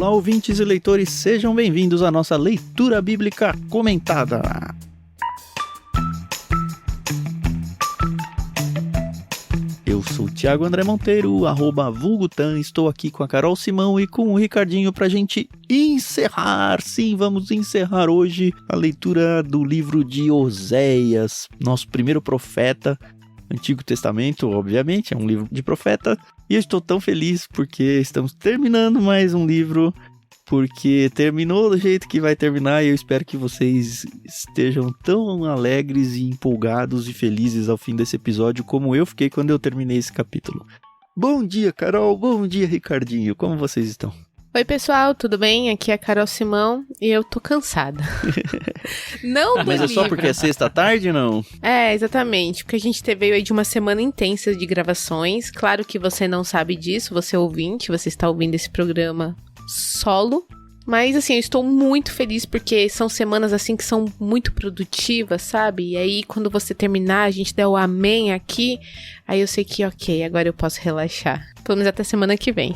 Olá, ouvintes e leitores, sejam bem-vindos à nossa leitura bíblica comentada. Eu sou o Thiago André Monteiro, @vulgutan, estou aqui com a Carol Simão e com o Ricardinho pra gente encerrar. Sim, vamos encerrar hoje a leitura do livro de Oséias, nosso primeiro profeta, Antigo Testamento, obviamente, é um livro de profeta. E eu estou tão feliz porque estamos terminando mais um livro, porque terminou do jeito que vai terminar e eu espero que vocês estejam tão alegres e empolgados e felizes ao fim desse episódio como eu fiquei quando eu terminei esse capítulo. Bom dia, Carol, bom dia, Ricardinho, como vocês estão? Oi, pessoal, tudo bem? Aqui é a Carol Simão e eu tô cansada. Não do Mas é só livro. porque é sexta-tarde, não? É, exatamente, porque a gente veio aí de uma semana intensa de gravações. Claro que você não sabe disso, você é ouvinte, você está ouvindo esse programa solo. Mas, assim, eu estou muito feliz porque são semanas, assim, que são muito produtivas, sabe? E aí, quando você terminar, a gente der o amém aqui, aí eu sei que, ok, agora eu posso relaxar. Pelo menos até semana que vem.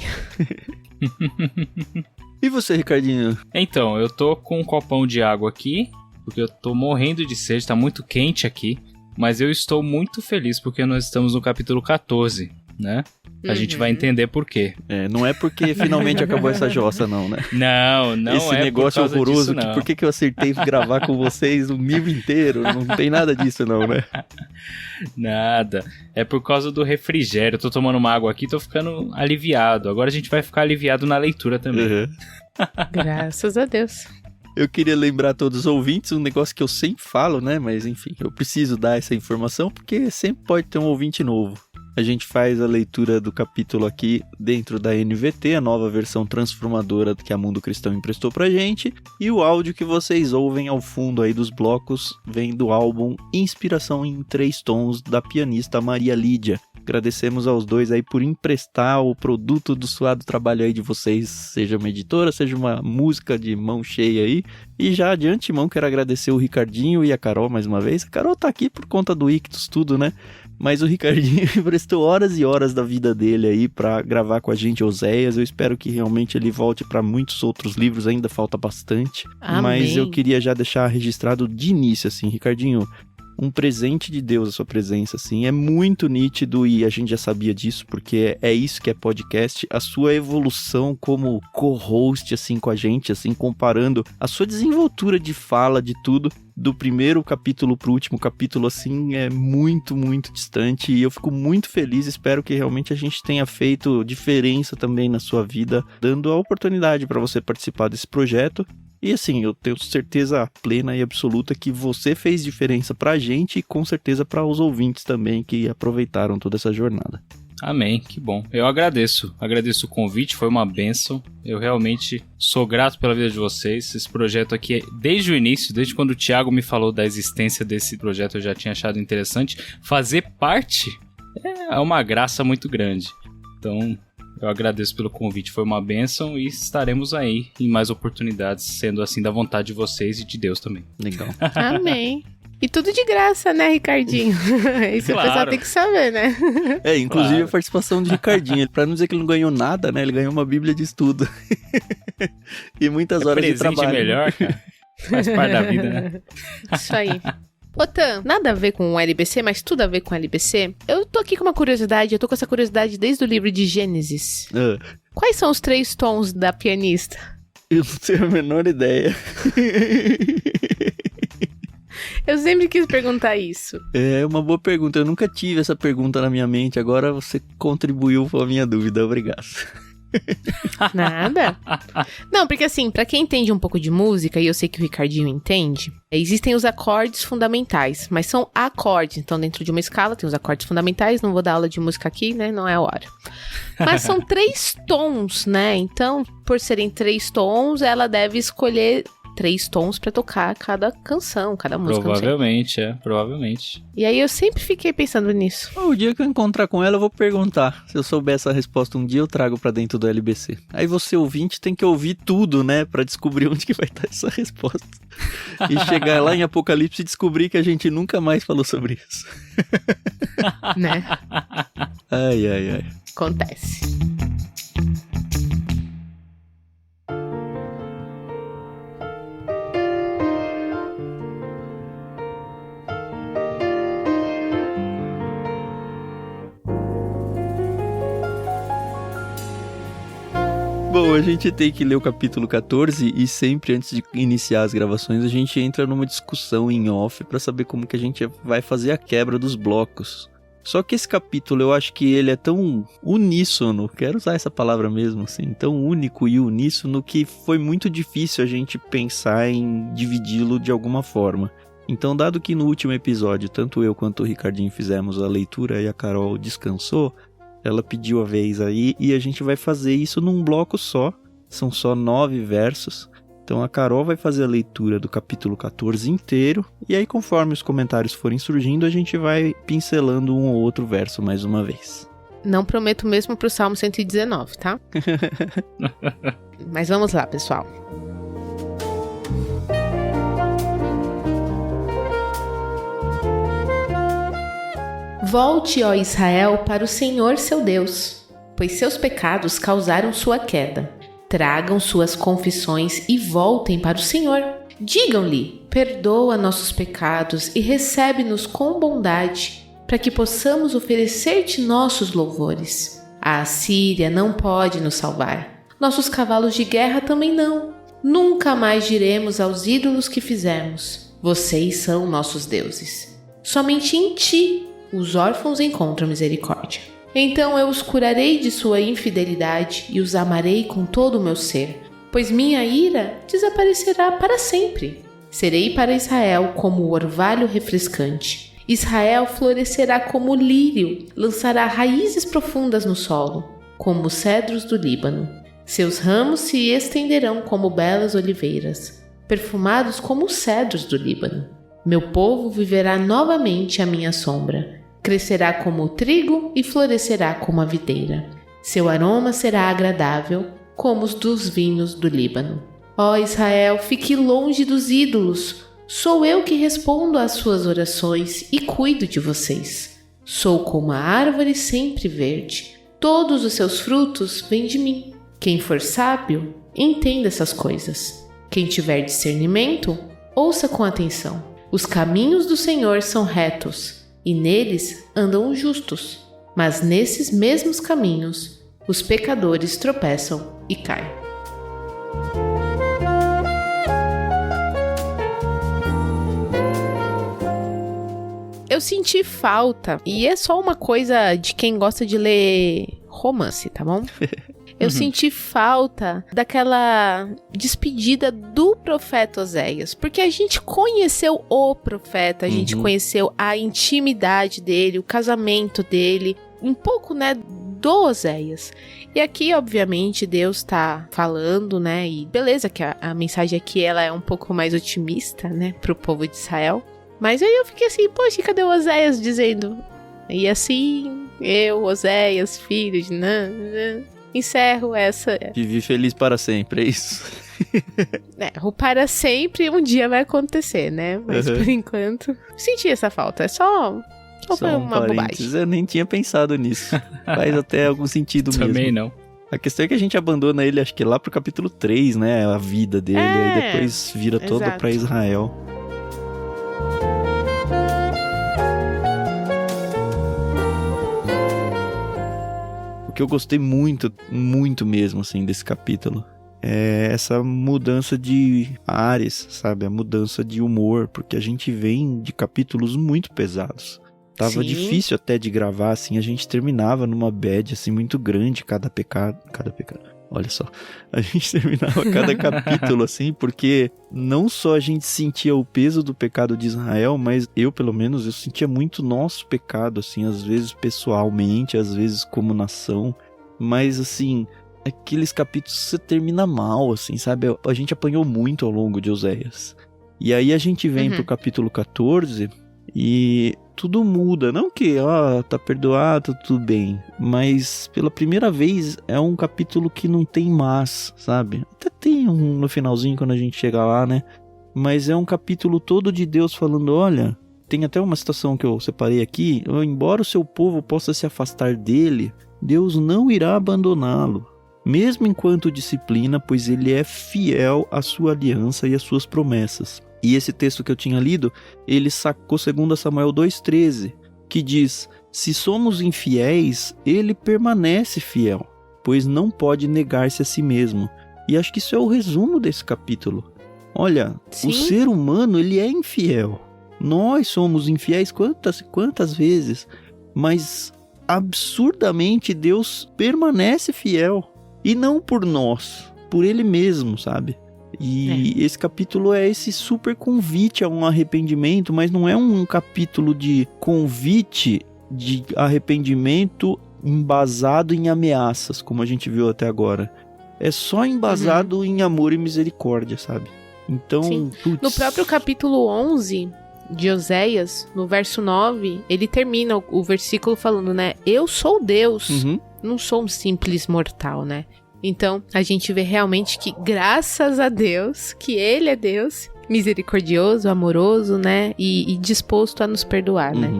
E você, Ricardinho? Então, eu tô com um copão de água aqui, porque eu tô morrendo de sede, tá muito quente aqui. Mas eu estou muito feliz porque nós estamos no capítulo 14, né? A gente vai entender por quê. É, não é porque finalmente acabou essa jossa, não, né? Não Esse é negócio por causa horroroso, disso, não. por que eu acertei gravar com vocês o livro inteiro? Não tem nada disso, não, né? Nada. É por causa do refrigério. Eu tô tomando uma água aqui e tô ficando aliviado. Agora a gente vai ficar aliviado na leitura também. Uhum. Graças a Deus. Eu queria lembrar a todos os ouvintes um negócio que eu sempre falo, né? Mas enfim, eu preciso dar essa informação porque sempre pode ter um ouvinte novo. A gente faz a leitura do capítulo aqui dentro da NVT, a nova versão transformadora que a Mundo Cristão emprestou pra gente. E o áudio que vocês ouvem ao fundo aí dos blocos vem do álbum Inspiração em 3 Tons, da pianista Maria Lídia. Agradecemos aos dois aí por emprestar o produto do suado trabalho aí de vocês, seja uma editora, seja uma música de mão cheia aí. E já de antemão quero agradecer o Ricardinho e a Carol mais uma vez. A Carol tá aqui por conta do Ictus, tudo, né? Mas o Ricardinho emprestou horas e horas da vida dele aí pra gravar com a gente Oséias. Eu espero que realmente ele volte pra muitos outros livros, ainda falta bastante. Amém. Mas eu queria já deixar registrado de início, assim, Ricardinho, um presente de Deus a sua presença, assim, é muito nítido e a gente já sabia disso, porque é isso que é podcast, a sua evolução como co-host, assim, com a gente, assim, comparando a sua desenvoltura de fala, de tudo, do primeiro capítulo pro último capítulo, assim, é muito, muito distante e eu fico muito feliz, espero que realmente a gente tenha feito diferença também na sua vida, dando a oportunidade para você participar desse projeto. E assim, eu tenho certeza plena e absoluta que você fez diferença pra gente e com certeza para os ouvintes também que aproveitaram toda essa jornada. Amém, que bom. Eu agradeço o convite, foi uma bênção. Eu realmente sou grato pela vida de vocês. Esse projeto aqui, desde o início, desde quando o Thiago me falou da existência desse projeto, eu já tinha achado interessante. Fazer parte é uma graça muito grande. Então, eu agradeço pelo convite, foi uma bênção e estaremos aí em mais oportunidades, sendo assim da vontade de vocês e de Deus também. Legal. Amém. E tudo de graça, né, Ricardinho? Isso Claro. o pessoal tem que saber, né? É, inclusive Claro. a participação de Ricardinho, pra não dizer que ele não ganhou nada, né, ele ganhou uma bíblia de estudo. E muitas horas de presente trabalho. melhor, cara. Faz parte da vida, né? Isso aí. Otan, nada a ver com o LBC, mas tudo a ver com o LBC. Eu tô aqui com uma curiosidade, eu tô com essa curiosidade desde o livro de Gênesis. Ah, Quais são os 3 tons da pianista? eu não tenho a menor ideia. Eu sempre quis perguntar isso. É uma boa pergunta, eu nunca tive essa pergunta na minha mente, agora você contribuiu com a minha dúvida, obrigado. Nada? Não, porque assim, pra quem entende um pouco de música, e eu sei que o Ricardinho entende, existem os acordes fundamentais, mas são acordes. Então, dentro de uma escala, tem os acordes fundamentais. Não vou dar aula de música aqui, né? Não é a hora. Mas são 3 tons, né? Então, por serem 3 tons, ela deve escolher 3 tons pra tocar cada canção, cada música. não sei. Provavelmente. E aí eu sempre fiquei pensando nisso. O dia que eu encontrar com ela, eu vou perguntar. Se eu souber essa resposta um dia, eu trago pra dentro do LBC. Aí você, ouvinte, tem que ouvir tudo, né? Pra descobrir onde que vai estar essa resposta. E chegar lá em Apocalipse e descobrir que a gente nunca mais falou sobre isso. Né? Ai, ai, ai. Acontece. Bom, a gente tem que ler o capítulo 14 e sempre antes de iniciar as gravações a gente entra numa discussão em off pra saber como que a gente vai fazer a quebra dos blocos. Só que esse capítulo eu acho que ele é tão uníssono, quero usar essa palavra mesmo assim, tão único e uníssono que foi muito difícil a gente pensar em dividi-lo de alguma forma. Então, dado que no último episódio tanto eu quanto o Ricardinho fizemos a leitura e a Carol descansou, ela pediu a vez aí e a gente vai fazer isso num bloco só, são só 9 versos. Então a Carol vai fazer a leitura do capítulo 14 inteiro, e aí conforme os comentários forem surgindo, a gente vai pincelando um ou outro verso mais uma vez. Não prometo mesmo pro Salmo 119, tá? Mas vamos lá, pessoal. Volte, ó Israel, para o Senhor seu Deus, pois seus pecados causaram sua queda. Tragam suas confissões e voltem para o Senhor. Digam-lhe, perdoa nossos pecados e recebe-nos com bondade, para que possamos oferecer-te nossos louvores. A Assíria não pode nos salvar. Nossos cavalos de guerra também não. Nunca mais diremos aos ídolos que fizemos: vocês são nossos deuses. Somente em ti os órfãos encontram misericórdia. Então eu os curarei de sua infidelidade e os amarei com todo o meu ser, pois minha ira desaparecerá para sempre. Serei para Israel como o orvalho refrescante. Israel florescerá como o lírio, lançará raízes profundas no solo, como os cedros do Líbano. Seus ramos se estenderão como belas oliveiras, perfumados como os cedros do Líbano. Meu povo viverá novamente à minha sombra. Crescerá como o trigo e florescerá como a videira. Seu aroma será agradável, como os dos vinhos do Líbano. Ó Israel, fique longe dos ídolos. Sou eu que respondo às suas orações e cuido de vocês. Sou como a árvore sempre verde. Todos os seus frutos vêm de mim. Quem for sábio, entenda essas coisas. Quem tiver discernimento, ouça com atenção. Os caminhos do Senhor são retos, e neles andam os justos, mas nesses mesmos caminhos os pecadores tropeçam e caem. Eu senti falta, e é só uma coisa de quem gosta de ler romance, tá bom? Eu senti falta daquela despedida do profeta Oséias, porque a gente conheceu o profeta, a gente conheceu a intimidade dele, o casamento dele, um pouco, né, do Oséias. E aqui, obviamente, Deus tá falando, né, e beleza que a mensagem aqui, ela é um pouco mais otimista, né, pro povo de Israel. Mas aí eu fiquei assim, poxa, cadê o Oséias dizendo? E assim, eu, Oséias, filho de encerro essa. Vivi feliz para sempre, é isso? O para sempre um dia vai acontecer, né? Mas por enquanto, senti essa falta. Só foi uma bobagem. Eu nem tinha pensado nisso. Faz até algum sentido mesmo. Também não. A questão é que a gente abandona ele, acho que lá pro capítulo 3, né? A vida dele. Aí depois vira toda pra Israel. O que eu gostei muito, muito mesmo, assim, desse capítulo é essa mudança de áreas, sabe? A mudança de humor, porque a gente vem de capítulos muito pesados. Tava difícil até de gravar, assim, a gente terminava numa bad, assim, muito grande, cada pecado, olha só, a gente terminava cada capítulo, assim, porque não só a gente sentia o peso do pecado de Israel, mas eu, pelo menos, eu sentia muito nosso pecado, assim, às vezes pessoalmente, às vezes como nação, mas, assim, aqueles capítulos você termina mal, assim, sabe? A gente apanhou muito ao longo de Oséias. E aí a gente vem pro capítulo 14 e tudo muda, não que, tá perdoado, tudo bem, mas pela primeira vez é um capítulo que não tem mas, sabe? Até tem um no finalzinho quando a gente chega lá, né? Mas é um capítulo todo de Deus falando, olha, tem até uma situação que eu separei aqui, embora o seu povo possa se afastar dele, Deus não irá abandoná-lo, mesmo enquanto disciplina, pois ele é fiel à sua aliança e às suas promessas. E esse texto que eu tinha lido, ele sacou 2 Samuel 2,13, que diz, se somos infiéis, ele permanece fiel, pois não pode negar-se a si mesmo. E acho que isso é o resumo desse capítulo. Olha, Sim. o ser humano, ele é infiel. Nós somos infiéis quantas vezes, mas absurdamente Deus permanece fiel. E não por nós, por Ele mesmo, sabe? E esse capítulo é esse super convite a um arrependimento, mas não é um capítulo de convite de arrependimento embasado em ameaças, como a gente viu até agora. É só embasado em amor e misericórdia, sabe? Então, No próprio capítulo 11 de Oséias, no verso 9, ele termina o versículo falando, né? Eu sou Deus, não sou um simples mortal, né? Então, a gente vê realmente que, graças a Deus, que Ele é Deus, misericordioso, amoroso, né? E disposto a nos perdoar, né?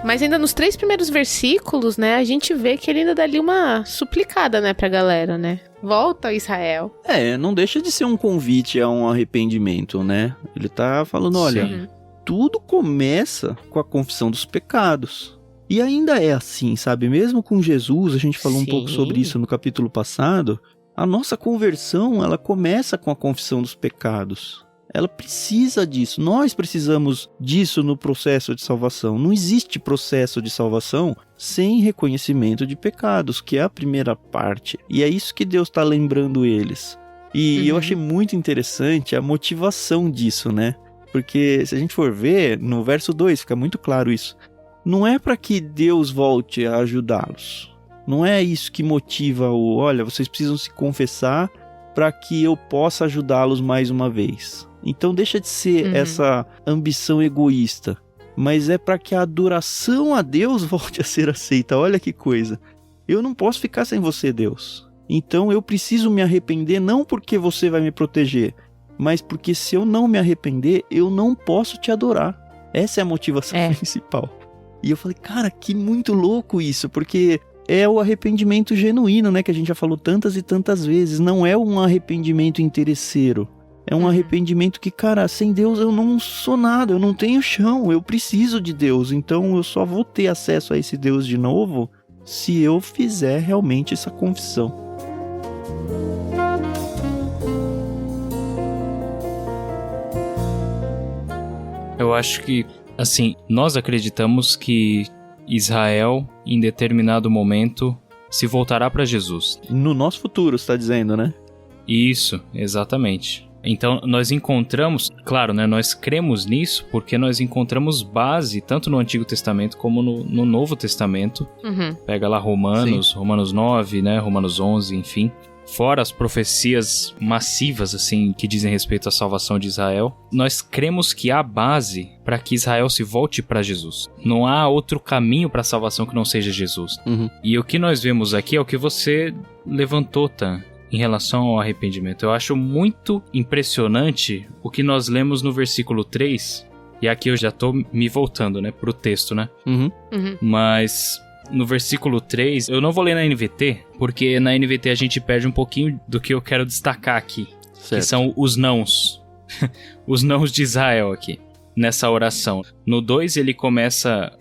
Mas ainda nos 3 primeiros versículos, né, a gente vê que ele ainda dá ali uma suplicada, né, pra galera, né? Volta, Israel. Não deixa de ser um convite a um arrependimento, né? Ele tá falando, olha, tudo começa com a confissão dos pecados. E ainda é assim, sabe? Mesmo com Jesus, a gente falou um pouco sobre isso no capítulo passado, a nossa conversão, ela começa com a confissão dos pecados. Ela precisa disso. Nós precisamos disso no processo de salvação. Não existe processo de salvação sem reconhecimento de pecados, que é a primeira parte. E é isso que Deus está lembrando eles. E eu achei muito interessante a motivação disso, né? Porque se a gente for ver, no verso 2 fica muito claro isso. Não é para que Deus volte a ajudá-los. Não é isso que motiva olha, vocês precisam se confessar para que eu possa ajudá-los mais uma vez. Então deixa de ser essa ambição egoísta, mas é para que a adoração a Deus volte a ser aceita. Olha que coisa. Eu não posso ficar sem você, Deus. Então eu preciso me arrepender, não porque você vai me proteger, mas porque se eu não me arrepender, eu não posso te adorar. Essa é a motivação principal. E eu falei, cara, que muito louco isso, porque é o arrependimento genuíno, né, que a gente já falou tantas e tantas vezes. Não é um arrependimento interesseiro. É um arrependimento que, cara, sem Deus eu não sou nada, eu não tenho chão, eu preciso de Deus. Então eu só vou ter acesso a esse Deus de novo se eu fizer realmente essa confissão. Eu acho que, assim, nós acreditamos que Israel, em determinado momento, se voltará para Jesus. No nosso futuro, você está dizendo, né? Isso, exatamente. Então, nós encontramos, claro, né, nós cremos nisso porque nós encontramos base tanto no Antigo Testamento como no Novo Testamento. Pega lá Romanos 9, né, Romanos 11, enfim. Fora as profecias massivas, assim, que dizem respeito à salvação de Israel, nós cremos que há base para que Israel se volte para Jesus. Não há outro caminho para a salvação que não seja Jesus. E o que nós vemos aqui é o que você levantou, Tan, em relação ao arrependimento. Eu acho muito impressionante o que nós lemos no versículo 3, e aqui eu já tô me voltando, né, pro texto, né? Mas no versículo 3, eu não vou ler na NVT, porque na NVT a gente perde um pouquinho do que eu quero destacar aqui, que são os nãos, os nãos de Israel aqui, nessa oração. No 2 ele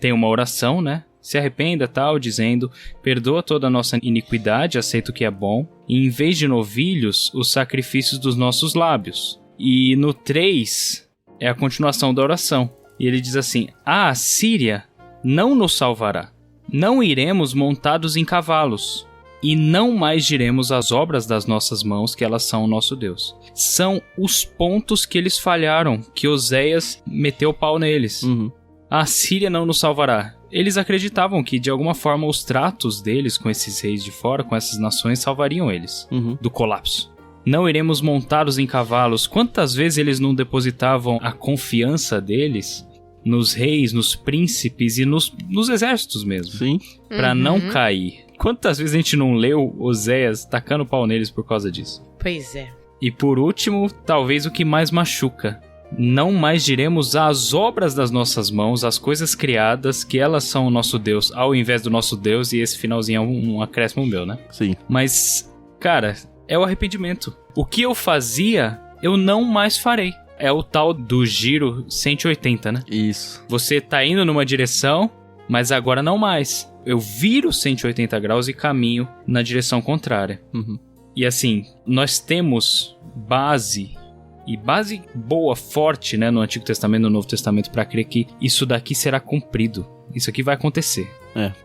tem uma oração, né? Se arrependa, tal, dizendo, perdoa toda a nossa iniquidade, aceita o que é bom, e em vez de novilhos, os sacrifícios dos nossos lábios. E no 3 é a continuação da oração. E ele diz assim, a Assíria não nos salvará, não iremos montados em cavalos, e não mais diremos as obras das nossas mãos, que elas são o nosso Deus. São os pontos que eles falharam, que Oséias meteu o pau neles. A Assíria não nos salvará. Eles acreditavam que, de alguma forma, os tratos deles com esses reis de fora, com essas nações, salvariam eles do colapso. Não iremos montados em cavalos. Quantas vezes eles não depositavam a confiança deles nos reis, nos príncipes e nos exércitos mesmo? Sim. Pra não cair. Quantas vezes a gente não leu Oséias tacando pau neles por causa disso? Pois é. E por último, talvez o que mais machuca. Não mais diremos as obras das nossas mãos, as coisas criadas, que elas são o nosso Deus, ao invés do nosso Deus, e esse finalzinho é um acréscimo meu, né? Sim. Mas, cara, é o arrependimento. O que eu fazia, eu não mais farei. é o tal do giro 180, né? Isso. Você tá indo numa direção, mas agora não mais. Eu viro 180 graus e caminho na direção contrária. Uhum. E assim, nós temos base boa, forte, né, no Antigo Testamento e no Novo Testamento para crer que isso daqui será cumprido. Isso aqui vai acontecer.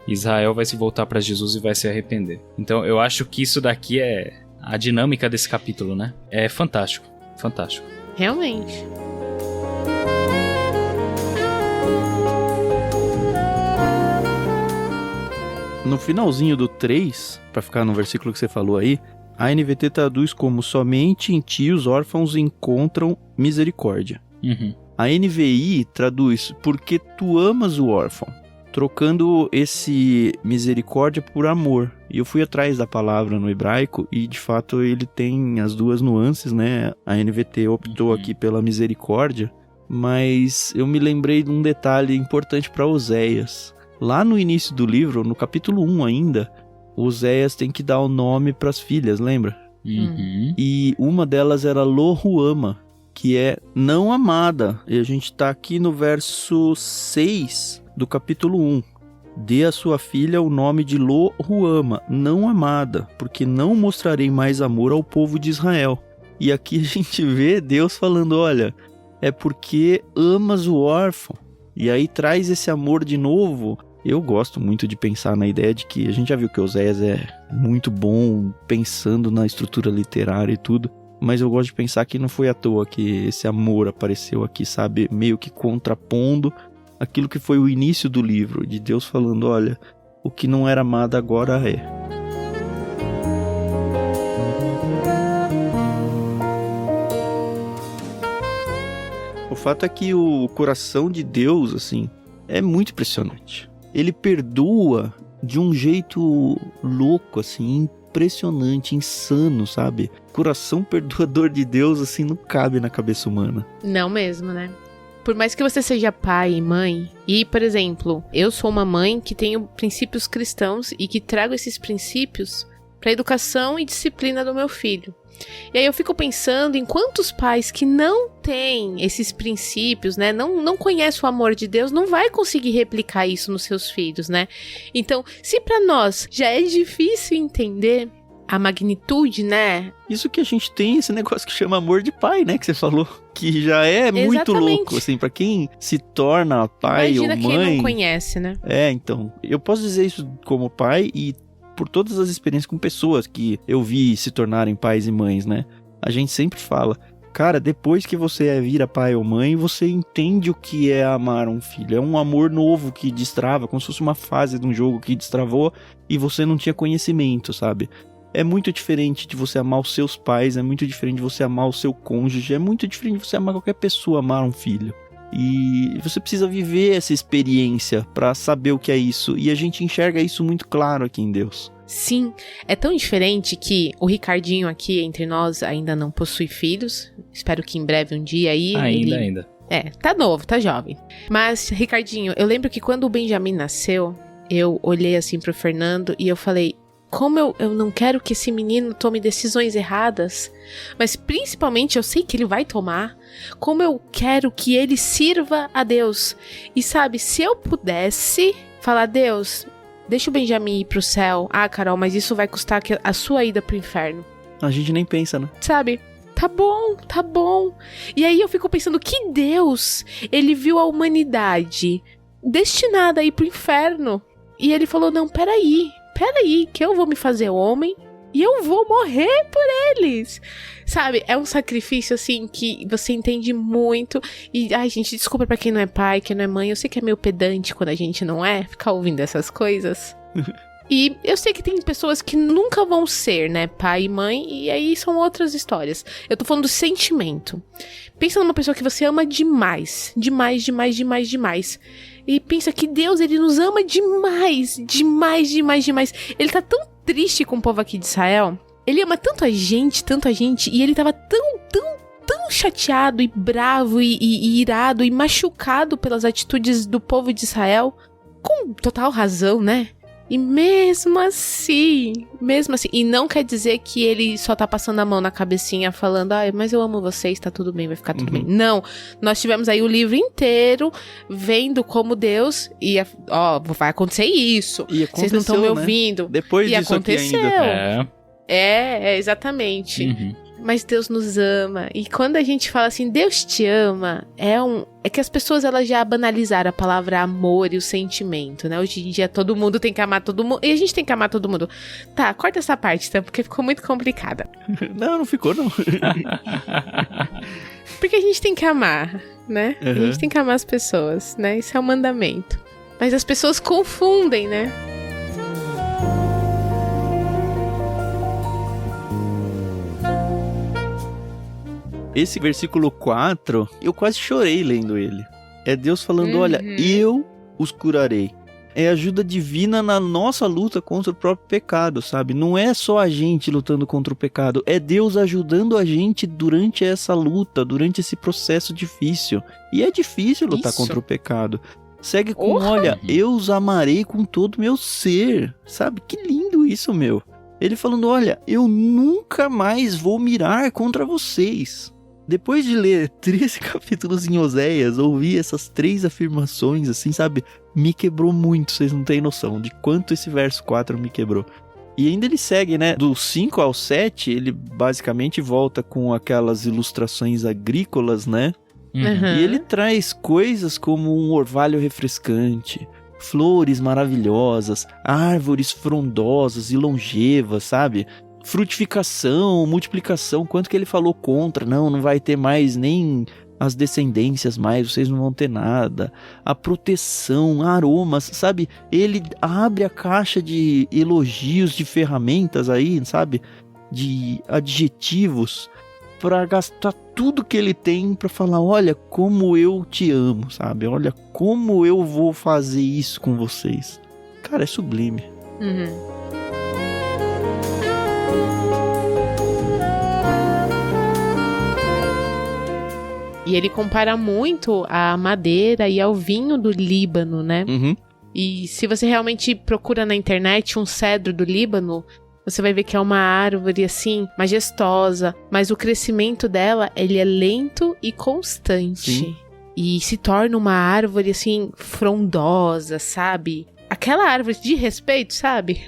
Israel vai se voltar para Jesus e vai se arrepender. Então eu acho que isso daqui é a dinâmica desse capítulo, né? É fantástico, fantástico. Realmente. No finalzinho do 3, para ficar no versículo que você falou aí, a NVT traduz como somente em ti os órfãos encontram misericórdia. Uhum. A NVI traduz porque tu amas o órfão, trocando esse misericórdia por amor. E eu fui atrás da palavra no hebraico e de fato ele tem as duas nuances, né? A NVT optou aqui pela misericórdia, mas eu me lembrei de um detalhe importante para Oséias. Lá no início do livro, no capítulo 1 ainda, Oséias tem que dar o nome para as filhas, lembra? Uhum. E uma delas era Lohuama, que é não amada. E a gente tá aqui no verso 6 do capítulo 1. Dê a sua filha o nome de Lohuama, não amada, porque não mostrarei mais amor ao povo de Israel. E aqui a gente vê Deus falando, olha, é porque amas o órfão. E aí traz esse amor de novo. Eu gosto muito de pensar na ideia de que a gente já viu que Oséias é muito bom pensando na estrutura literária e tudo, mas eu gosto de pensar que não foi à toa que esse amor apareceu aqui, sabe, meio que contrapondo aquilo que foi o início do livro, de Deus falando, olha, o que não era amado agora é. O fato é que o coração de Deus, assim, é muito impressionante. Ele perdoa de um jeito louco, assim, impressionante, insano, sabe? Coração perdoador de Deus, assim, não cabe na cabeça humana. Não mesmo, né? Por mais que você seja pai e mãe, e, por exemplo, eu sou uma mãe que tenho princípios cristãos e que trago esses princípios para a educação e disciplina do meu filho. E aí eu fico pensando em quantos pais que não têm esses princípios, né, não conhecem o amor de Deus, não vai conseguir replicar isso nos seus filhos, né? Então, se para nós já é difícil entender a magnitude, né? Isso que a gente tem, esse negócio que chama amor de pai, né, que você falou, que já é muito louco, assim, pra quem se torna pai Imagina ou mãe. quem não conhece, né? Então, eu posso dizer isso como pai e por todas as experiências com pessoas que eu vi se tornarem pais e mães, né? A gente sempre fala, cara, depois que você vira pai ou mãe, você entende o que é amar um filho. É um amor novo que destrava, como se fosse uma fase de um jogo que destravou e você não tinha conhecimento, sabe? É muito diferente de você amar os seus pais, é muito diferente de você amar o seu cônjuge, é muito diferente de você amar qualquer pessoa, amar um filho. E você precisa viver essa experiência para saber o que é isso. E a gente enxerga isso muito claro aqui em Deus. Sim, é tão diferente que o Ricardinho aqui entre nós ainda não possui filhos. Espero que em breve um dia aí... Ainda. Tá novo, tá jovem. Mas, Ricardinho, eu lembro que quando o Benjamin nasceu, eu olhei assim pro Fernando e eu falei... Como eu não quero que esse menino tome decisões erradas, mas principalmente eu sei que ele vai tomar, como eu quero que ele sirva a Deus. E sabe, se eu pudesse falar, Deus, deixa o Benjamin ir pro céu. Ah, Carol, mas isso vai custar a sua ida pro inferno. A gente nem pensa, né? Sabe? Tá bom. E aí eu fico pensando que Deus, ele viu a humanidade destinada a ir pro inferno. E ele falou, não, peraí, que eu vou me fazer homem e eu vou morrer por eles. Sabe, é um sacrifício, assim, que você entende muito. E, ai, gente, desculpa pra quem não é pai, quem não é mãe. Eu sei que é meio pedante quando a gente não é, ficar ouvindo essas coisas. E eu sei que tem pessoas que nunca vão ser, né, pai e mãe, e aí são outras histórias. Eu tô falando do sentimento. Pensa numa pessoa que você ama demais. E pensa que Deus, ele nos ama demais. Ele tá tão triste com o povo aqui de Israel. Ele ama tanto a gente. E ele tava tão chateado e bravo e irado e machucado pelas atitudes do povo de Israel. Com total razão, né? E mesmo assim, e não quer dizer que ele só tá passando a mão na cabecinha falando, mas eu amo vocês, tá tudo bem, vai ficar tudo bem. Não, nós tivemos aí o livro inteiro vendo como Deus ia, vai acontecer isso. Vocês não estão me ouvindo. Depois disso aconteceu. Aqui ainda. Exatamente. Mas Deus nos ama. E quando a gente fala assim, Deus te ama, é que as pessoas elas já banalizaram a palavra amor e o sentimento, né? Hoje em dia todo mundo tem que amar todo mundo. E a gente tem que amar todo mundo. Tá, corta essa parte, tá? Porque ficou muito complicada. Não ficou, não. Porque a gente tem que amar, né? A gente tem que amar as pessoas, né? Isso é um mandamento. Mas as pessoas confundem, né? Esse versículo 4, eu quase chorei lendo ele. É Deus falando, olha, eu os curarei. É ajuda divina na nossa luta contra o próprio pecado, sabe? Não é só a gente lutando contra o pecado, é Deus ajudando a gente durante essa luta, durante esse processo difícil. E é difícil lutar contra o pecado. Segue com, olha, eu os amarei com todo o meu ser, sabe? Que lindo isso, meu. Ele falando, olha, eu nunca mais vou mirar contra vocês. Depois de ler 13 capítulos em Oséias, ouvir essas 3 afirmações, assim, sabe? Me quebrou muito, vocês não têm noção de quanto esse verso 4 me quebrou. E ainda ele segue, né? Do 5 ao 7, ele basicamente volta com aquelas ilustrações agrícolas, né? E ele traz coisas como um orvalho refrescante, flores maravilhosas, árvores frondosas e longevas, sabe? Frutificação, multiplicação, quanto que ele falou contra, não vai ter mais nem as descendências mais, vocês não vão ter nada, a proteção, aromas, sabe, ele abre a caixa de elogios, de ferramentas aí, sabe, de adjetivos, para gastar tudo que ele tem para falar, olha como eu te amo, sabe, olha como eu vou fazer isso com vocês, cara, é sublime. E ele compara muito a madeira e ao vinho do Líbano, né? E se você realmente procura na internet um cedro do Líbano, você vai ver que é uma árvore, assim, majestosa. Mas o crescimento dela, ele é lento e constante. Sim. E se torna uma árvore, assim, frondosa, sabe? Aquela árvore de respeito, sabe?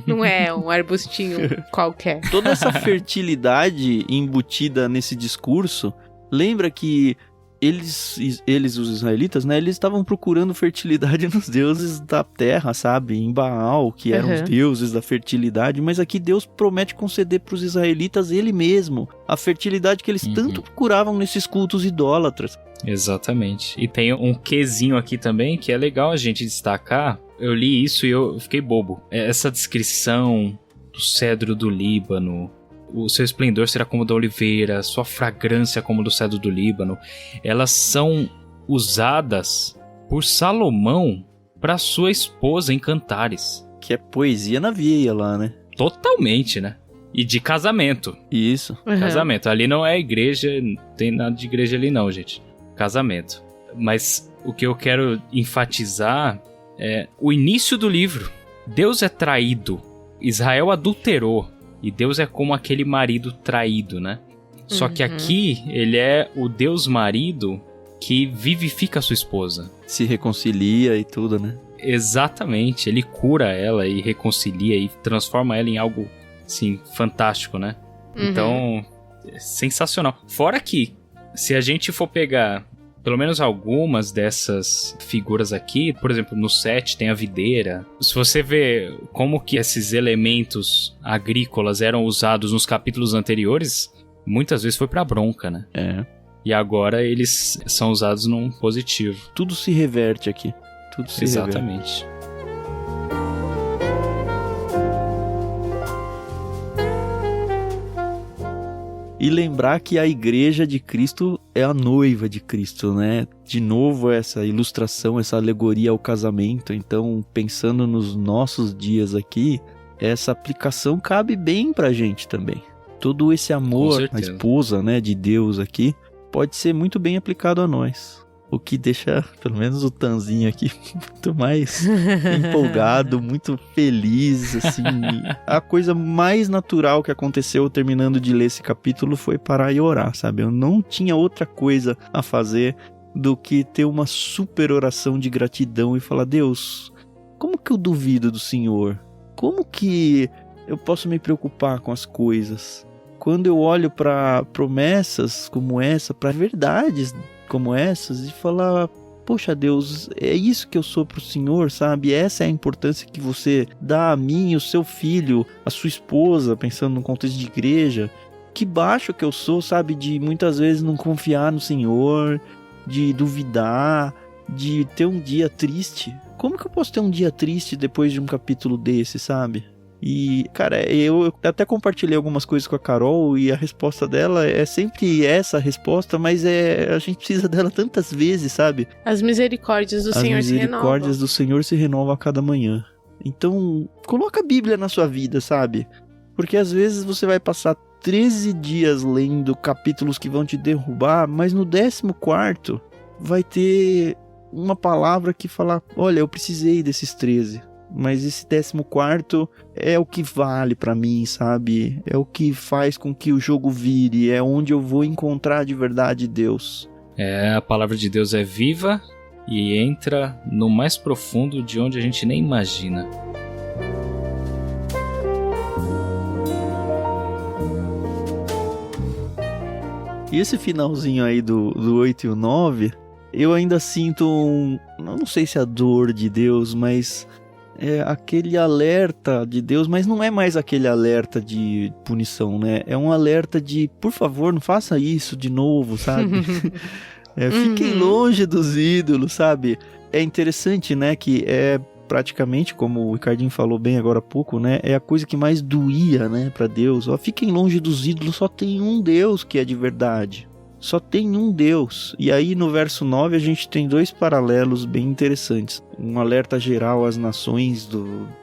Não é um arbustinho qualquer. Toda essa fertilidade embutida nesse discurso... Lembra que eles, os israelitas, né? Eles estavam procurando fertilidade nos deuses da terra, sabe? Em Baal, que eram os deuses da fertilidade. Mas aqui Deus promete conceder para os israelitas ele mesmo. A fertilidade que eles tanto procuravam nesses cultos idólatras. Exatamente. E tem um quezinho aqui também que é legal a gente destacar. Eu li isso e eu fiquei bobo. Essa descrição do cedro do Líbano... O seu esplendor será como da oliveira, sua fragrância como do cedro do Líbano. Elas são usadas por Salomão para sua esposa em cantares. Que é poesia na veia lá, né? Totalmente, né? E de casamento. Isso. Casamento. Ali não é igreja, não tem nada de igreja ali não, gente. Casamento. Mas o que eu quero enfatizar é o início do livro. Deus é traído. Israel adulterou. E Deus é como aquele marido traído, né? Só que aqui, ele é o Deus marido que vivifica a sua esposa. Se reconcilia e tudo, né? Exatamente. Ele cura ela e reconcilia e transforma ela em algo, assim, fantástico, né? Então, é sensacional. Fora que, se a gente for pegar... Pelo menos algumas dessas figuras aqui, por exemplo, no 7 tem a videira. Se você vê como que esses elementos agrícolas eram usados nos capítulos anteriores, muitas vezes foi pra bronca, né? E agora eles são usados num positivo. Tudo se reverte aqui. Tudo se Exatamente. Reverte. E lembrar que a igreja de Cristo é a noiva de Cristo, né? De novo essa ilustração, essa alegoria ao casamento. Então, pensando nos nossos dias aqui, essa aplicação cabe bem pra gente também. Todo esse amor à esposa, né, de Deus aqui, pode ser muito bem aplicado a nós. o que deixa, pelo menos o Tanzinho aqui, muito mais empolgado, muito feliz, assim. A coisa mais natural que aconteceu terminando de ler esse capítulo foi parar e orar, sabe? Eu não tinha outra coisa a fazer do que ter uma super oração de gratidão e falar, Deus, como que eu duvido do Senhor? Como que eu posso me preocupar com as coisas? Quando eu olho para promessas como essa, para verdades como essas, e falar, poxa Deus, é isso que eu sou pro Senhor, sabe? Essa é a importância que você dá a mim, o seu filho, a sua esposa, pensando no contexto de igreja. Que baixo que eu sou, sabe? De muitas vezes não confiar no Senhor, de duvidar, de ter um dia triste. Como que eu posso ter um dia triste depois de um capítulo desse, sabe? E, cara, eu até compartilhei algumas coisas com a Carol e a resposta dela é sempre essa resposta, mas a gente precisa dela tantas vezes, sabe? As misericórdias do Senhor se renovam. As misericórdias do Senhor se renovam a cada manhã. Então, coloca a Bíblia na sua vida, sabe? Porque às vezes você vai passar 13 dias lendo capítulos que vão te derrubar, mas no 14º vai ter uma palavra que fala, olha, eu precisei desses 13. Mas esse 14º é o que vale pra mim, sabe? É o que faz com que o jogo vire, é onde eu vou encontrar de verdade Deus. A palavra de Deus é viva e entra no mais profundo de onde a gente nem imagina. E esse finalzinho aí do 8 e o 9, eu ainda sinto não sei se é a dor de Deus, mas é aquele alerta de Deus, mas não é mais aquele alerta de punição, né? É um alerta de, por favor, não faça isso de novo, sabe? Fiquem longe dos ídolos, sabe? É interessante, né, que é praticamente, como o Ricardinho falou bem agora há pouco, né, é a coisa que mais doía, né, pra Deus. Ó, fiquem longe dos ídolos, só tem um Deus que é de verdade. Só tem um Deus. E aí no verso 9 a gente tem dois paralelos bem interessantes. Um alerta geral às nações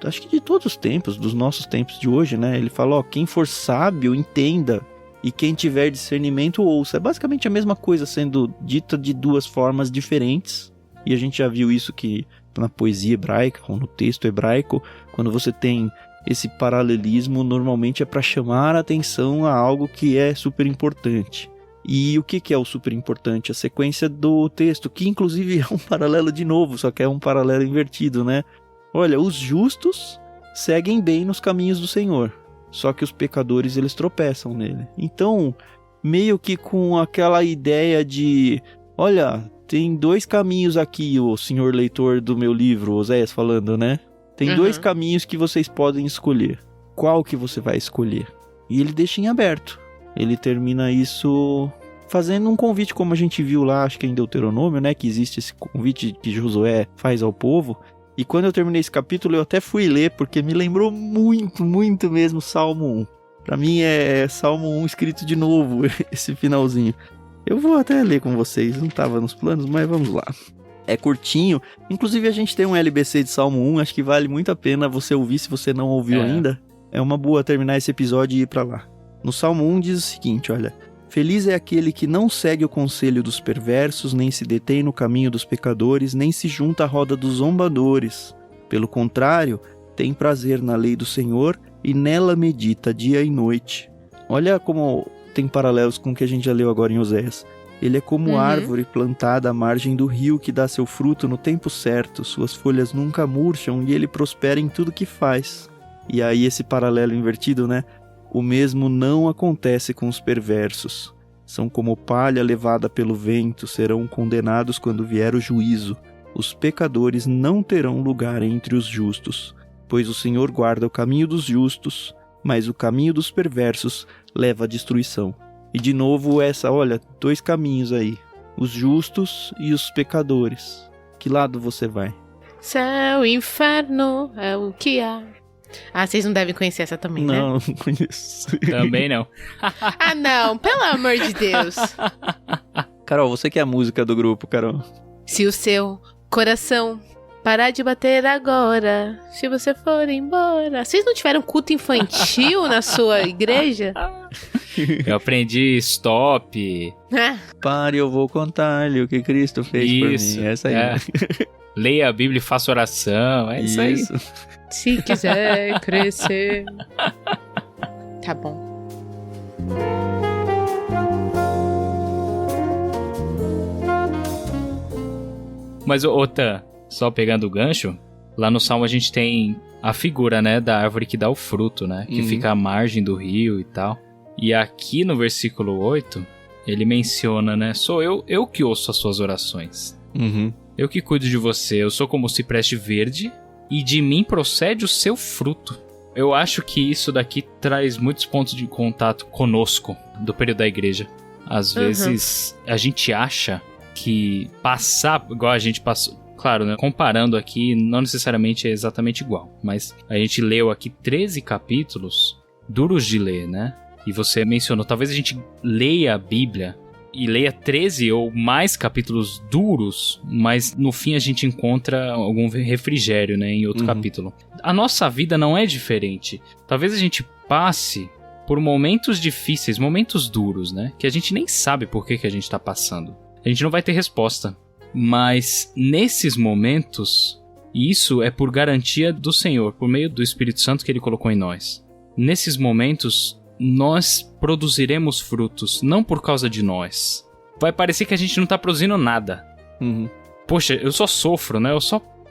acho que de todos os tempos, dos nossos tempos de hoje, né? Ele fala, ó, quem for sábio, entenda. E quem tiver discernimento, ouça. É basicamente a mesma coisa sendo dita de duas formas diferentes. E a gente já viu isso que na poesia hebraica, ou no texto hebraico, quando você tem esse paralelismo, normalmente é para chamar a atenção a algo que é super importante. E o que é o super importante? A sequência do texto, que inclusive é um paralelo de novo, só que é um paralelo invertido, né? Olha, os justos seguem bem nos caminhos do Senhor, só que os pecadores, eles tropeçam nele. Então, meio que com aquela ideia de, olha, tem dois caminhos aqui, o senhor leitor do meu livro, Oséias falando, né? Tem dois caminhos que vocês podem escolher. Qual que você vai escolher? E ele deixa em aberto. Ele termina isso fazendo um convite, como a gente viu lá, acho que em Deuteronômio, né? Que existe esse convite que Josué faz ao povo. E quando eu terminei esse capítulo, eu até fui ler, porque me lembrou muito, muito mesmo Salmo 1. Pra mim é Salmo 1 escrito de novo, esse finalzinho. Eu vou até ler com vocês, não tava nos planos, mas vamos lá. É curtinho, inclusive a gente tem um LBC de Salmo 1, acho que vale muito a pena você ouvir se você não ouviu ainda. É uma boa terminar esse episódio e ir pra lá. No Salmo 1 diz o seguinte, olha, feliz é aquele que não segue o conselho dos perversos, nem se detém no caminho dos pecadores, nem se junta à roda dos zombadores. Pelo contrário, tem prazer na lei do Senhor e nela medita dia e noite. Olha como tem paralelos com o que a gente já leu agora em Oséias. Ele é como árvore plantada à margem do rio que dá seu fruto no tempo certo, suas folhas nunca murcham e ele prospera em tudo que faz. E aí esse paralelo invertido, né? O mesmo não acontece com os perversos. São como palha levada pelo vento, serão condenados quando vier o juízo. Os pecadores não terão lugar entre os justos, pois o Senhor guarda o caminho dos justos, mas o caminho dos perversos leva à destruição. E de novo olha, dois caminhos aí, os justos e os pecadores. Que lado você vai? Céu e inferno é o que há. Ah, vocês não devem conhecer essa também, né? Não conheço. Também não. Ah, não, pelo amor de Deus. Carol, você que é a música do grupo, Carol. Se o seu coração parar de bater agora, se você for embora... Vocês não tiveram culto infantil na sua igreja? Eu aprendi stop. Pare, eu vou contar-lhe o que Cristo fez por mim. Essa aí. É. Leia a Bíblia e faça oração. É isso aí. Se quiser crescer. Tá bom. Mas, Tan, só pegando o gancho, lá no Salmo a gente tem a figura, né, da árvore que dá o fruto, né? Que fica à margem do rio e tal. E aqui no versículo 8, ele menciona, né? Sou eu que ouço as suas orações. Eu que cuido de você. Eu sou como o cipreste verde e de mim procede o seu fruto. Eu acho que isso daqui traz muitos pontos de contato conosco do período da igreja. Às vezes a gente acha que passar igual a gente passou, claro, né? Comparando aqui, não necessariamente é exatamente igual, mas a gente leu aqui 13 capítulos duros de ler, né? E você mencionou, talvez a gente leia a Bíblia e leia 13 ou mais capítulos duros, mas no fim a gente encontra algum refrigério, né, em outro capítulo. A nossa vida não é diferente. Talvez a gente passe por momentos difíceis, momentos duros, né, que a gente nem sabe por que a gente está passando. A gente não vai ter resposta. Mas nesses momentos, isso é por garantia do Senhor, por meio do Espírito Santo que Ele colocou em nós. Nesses momentos, nós produziremos frutos, não por causa de nós. Vai parecer que a gente não está produzindo nada. Poxa, eu só sofro, né?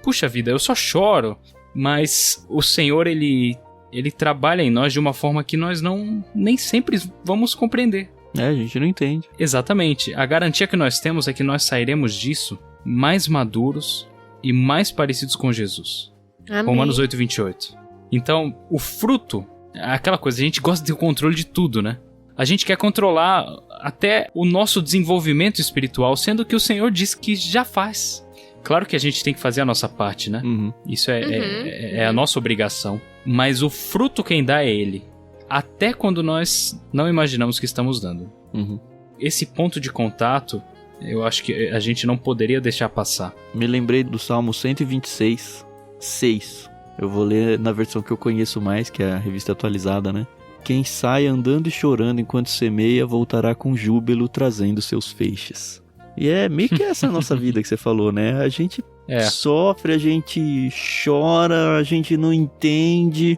Puxa vida, eu só choro. Mas o Senhor, Ele trabalha em nós de uma forma que nós nem sempre vamos compreender. A gente não entende. Exatamente. A garantia que nós temos é que nós sairemos disso mais maduros e mais parecidos com Jesus. Amém. Romanos 8:28. Então, o fruto é aquela coisa, a gente gosta de ter o controle de tudo, né? A gente quer controlar até o nosso desenvolvimento espiritual, sendo que o Senhor diz que já faz. Claro que a gente tem que fazer a nossa parte, né? Isso é a nossa obrigação. Mas o fruto quem dá é Ele. Até quando nós não imaginamos que estamos dando. Esse ponto de contato, eu acho que a gente não poderia deixar passar. Me lembrei do Salmo 126, 6. Eu vou ler na versão que eu conheço mais, que é a revista atualizada, né? Quem sai andando e chorando enquanto semeia, voltará com júbilo, trazendo seus feixes. E é meio que essa a nossa vida que você falou, né? A gente sofre, a gente chora, a gente não entende...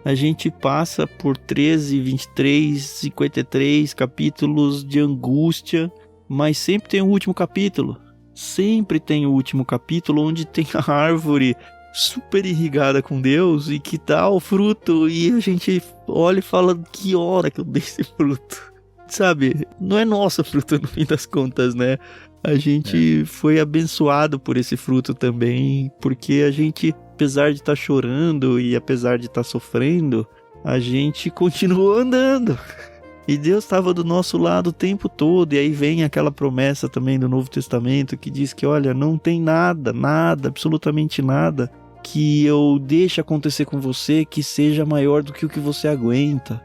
A gente passa por 13, 23, 53 capítulos de angústia, mas sempre tem o último capítulo. Sempre tem o último capítulo onde tem a árvore super irrigada com Deus e que dá o fruto. E a gente olha e fala, que hora que eu dei esse fruto? Sabe, não é nosso fruto no fim das contas, né? A gente foi abençoado por esse fruto também, porque a gente... apesar de estar chorando e apesar de estar sofrendo, a gente continuou andando. E Deus estava do nosso lado o tempo todo. E aí vem aquela promessa também do Novo Testamento que diz que, olha, não tem nada, absolutamente nada que eu deixe acontecer com você que seja maior do que o que você aguenta.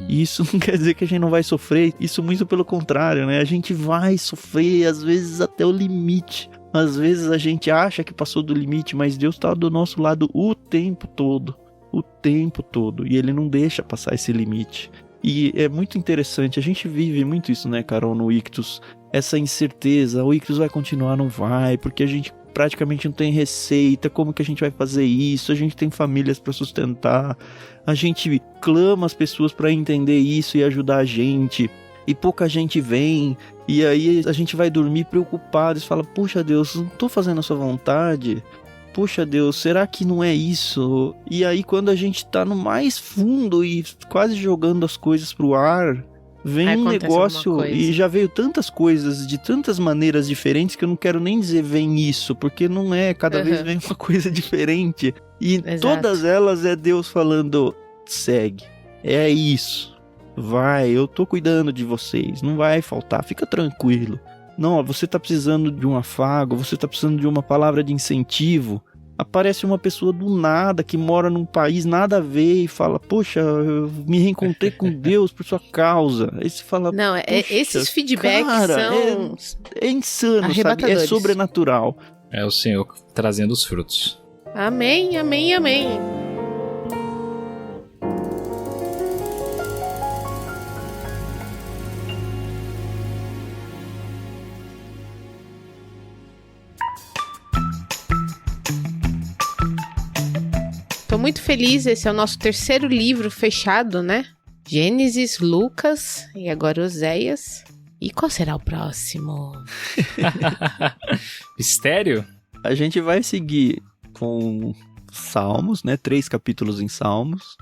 E isso não quer dizer que a gente não vai sofrer. Isso muito pelo contrário, né? A gente vai sofrer, às vezes até o limite. Às vezes a gente acha que passou do limite, mas Deus está do nosso lado o tempo todo. O tempo todo. E Ele não deixa passar esse limite. E é muito interessante. A gente vive muito isso, né, Carol, no Ictus. Essa incerteza. O Ictus vai continuar, não vai. Porque a gente praticamente não tem receita. Como que a gente vai fazer isso? A gente tem famílias para sustentar. A gente clama as pessoas para entender isso e ajudar a gente. E pouca gente vem, e aí a gente vai dormir preocupado e fala, puxa Deus, não tô fazendo a sua vontade, puxa Deus, será que não é isso? E aí quando a gente tá no mais fundo e quase jogando as coisas pro ar, vem um negócio e já veio tantas coisas de tantas maneiras diferentes que eu não quero nem dizer vem isso, porque não é, cada vez vem uma coisa diferente. E todas elas é Deus falando, segue, é isso. Vai, eu tô cuidando de vocês, não vai faltar, fica tranquilo. Não, você tá precisando de um afago, você tá precisando de uma palavra de incentivo. Aparece uma pessoa do nada, que mora num país nada a ver e fala, poxa, eu me reencontrei com Deus por sua causa. Aí você fala, não, esses feedbacks cara, são... É insano, sabe? É sobrenatural. É o Senhor trazendo os frutos. Amém, amém, amém. muito feliz, esse é o nosso 3º livro fechado, né? Gênesis, Lucas e agora Oséias. E qual será o próximo? Mistério? A gente vai seguir com Salmos, né? 3 capítulos em Salmos.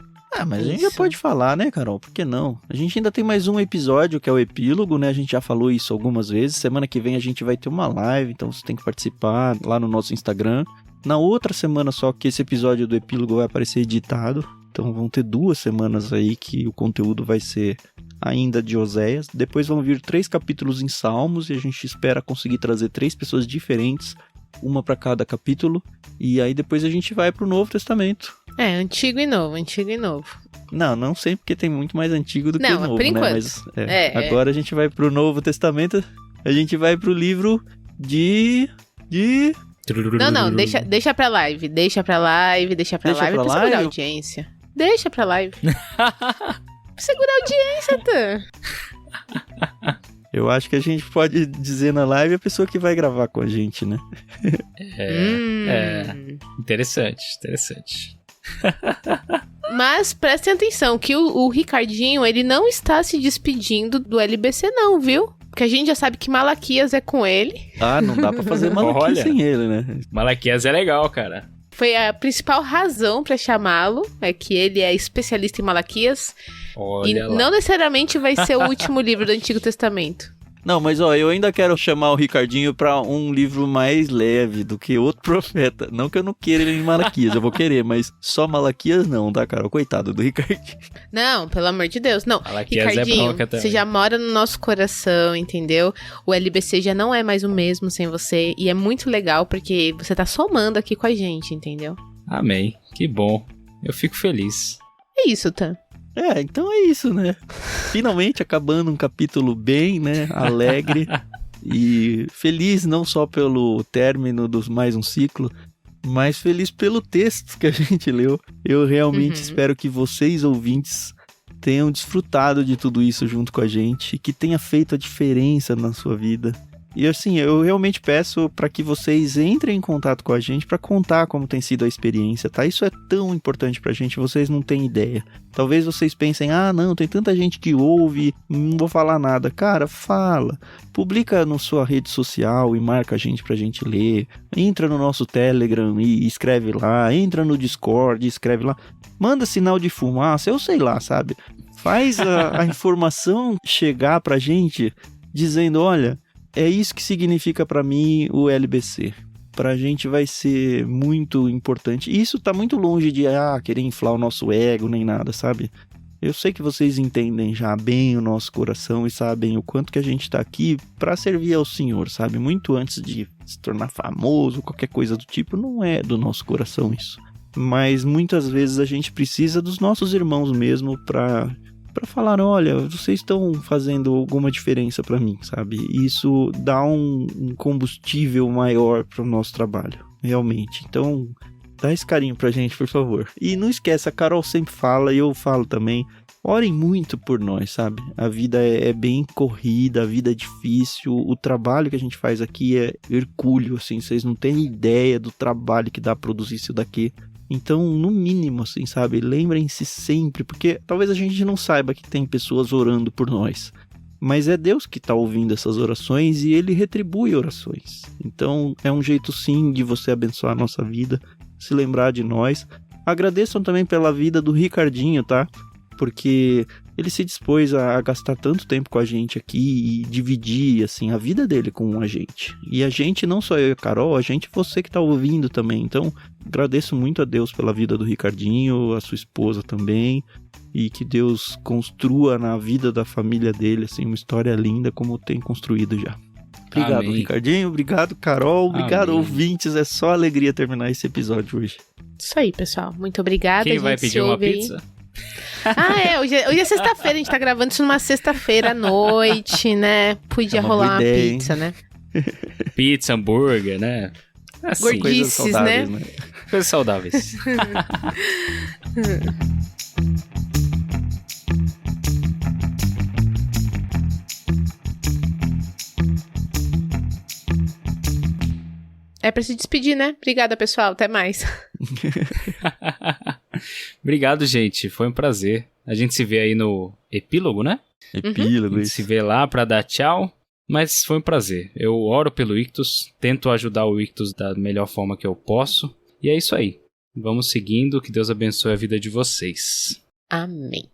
Mas a gente já pode falar, né, Carol? Por que não? A gente ainda tem mais um episódio, que é o epílogo, né? A gente já falou isso algumas vezes. Semana que vem a gente vai ter uma live, então você tem que participar lá no nosso Instagram. Na outra semana só que esse episódio do epílogo vai aparecer editado. Então vão ter 2 semanas aí que o conteúdo vai ser ainda de Oséias. Depois vão vir 3 capítulos em Salmos e a gente espera conseguir trazer 3 pessoas diferentes, uma para cada capítulo. E aí depois a gente vai pro Novo Testamento. Antigo e novo, antigo e novo. Não sei, porque tem muito mais antigo do que novo, por enquanto. Né? Mas agora a gente vai pro Novo Testamento, a gente vai pro livro de... Não, deixa pra live, deixa pra live pra segurar a audiência. Deixa pra live. Segurar a audiência, Tan. Eu acho que a gente pode dizer na live a pessoa que vai gravar com a gente, né? Interessante. Mas prestem atenção que o Ricardinho, ele não está se despedindo do LBC não, viu? Porque a gente já sabe que Malaquias é com ele. Não dá pra fazer Malaquias sem ele, né? Malaquias é legal, cara. Foi a principal razão pra chamá-lo, é que ele é especialista em Malaquias. Olha lá. Não necessariamente vai ser o último livro do Antigo Testamento. Não, mas eu ainda quero chamar o Ricardinho pra um livro mais leve do que outro profeta. Não que eu não queira ele em Malaquias, eu vou querer, mas só Malaquias não, tá, cara? Coitado do Ricardinho. Não, pelo amor de Deus, não. Malaquias Ricardinho, você já mora no nosso coração, entendeu? O LBC já não é mais o mesmo sem você, e é muito legal porque você tá somando aqui com a gente, entendeu? Amém, que bom. Eu fico feliz. É isso, Tan. Então é isso, né? Finalmente acabando um capítulo bem, né? Alegre e feliz não só pelo término dos mais um ciclo, mas feliz pelo texto que a gente leu. Eu realmente espero que vocês, ouvintes, tenham desfrutado de tudo isso junto com a gente e que tenha feito a diferença na sua vida. E assim, eu realmente peço para que vocês entrem em contato com a gente para contar como tem sido a experiência, tá? Isso é tão importante pra gente, vocês não têm ideia. Talvez vocês pensem, não, tem tanta gente que ouve, não vou falar nada. Cara, fala. Publica na sua rede social e marca a gente pra gente ler. Entra no nosso Telegram e escreve lá. Entra no Discord e escreve lá. Manda sinal de fumaça, eu sei lá, sabe? Faz a informação chegar pra gente dizendo, olha... É isso que significa pra mim o LBC. Pra gente vai ser muito importante. E isso tá muito longe de querer inflar o nosso ego nem nada, sabe? Eu sei que vocês entendem já bem o nosso coração e sabem o quanto que a gente tá aqui pra servir ao Senhor, sabe? Muito antes de se tornar famoso, qualquer coisa do tipo, não é do nosso coração isso. Mas muitas vezes a gente precisa dos nossos irmãos mesmo pra falar, olha, vocês estão fazendo alguma diferença pra mim, sabe? E isso dá um combustível maior pro nosso trabalho, realmente. Então, dá esse carinho pra gente, por favor. E não esquece, a Carol sempre fala, e eu falo também, orem muito por nós, sabe? A vida é bem corrida, a vida é difícil, o trabalho que a gente faz aqui é hercúleo, assim, vocês não têm ideia do trabalho que dá produzir isso daqui. Então, no mínimo, assim, sabe? Lembrem-se sempre, porque talvez a gente não saiba que tem pessoas orando por nós. Mas é Deus que está ouvindo essas orações e Ele retribui orações. Então, é um jeito sim de você abençoar a nossa vida, se lembrar de nós. Agradeçam também pela vida do Ricardinho, tá? Porque ele se dispôs a gastar tanto tempo com a gente aqui e dividir, assim, a vida dele com a gente. E a gente, não só eu e a Carol, a gente, você que tá ouvindo também. Então, agradeço muito a Deus pela vida do Ricardinho, a sua esposa também. E que Deus construa na vida da família dele, assim, uma história linda como tem construído já. Obrigado, Amém. Ricardinho. Obrigado, Carol. Obrigado, Amém. Ouvintes. É só alegria terminar esse episódio hoje. Isso aí, pessoal. Muito obrigada. Quem vai pedir uma pizza? Hoje é sexta-feira, a gente tá gravando isso numa sexta-feira à noite, né? Podia rolar uma ideia, pizza, né? Pizza, hambúrguer, né? Assim, gordices, né? Coisas saudáveis. É pra se despedir, né? Obrigada, pessoal. Até mais. Obrigado, gente. Foi um prazer. A gente se vê aí no epílogo, né? Epílogo, A gente se vê lá pra dar tchau. Mas foi um prazer. Eu oro pelo Ictus, tento ajudar o Ictus da melhor forma que eu posso. E é isso aí. Vamos seguindo. Que Deus abençoe a vida de vocês. Amém.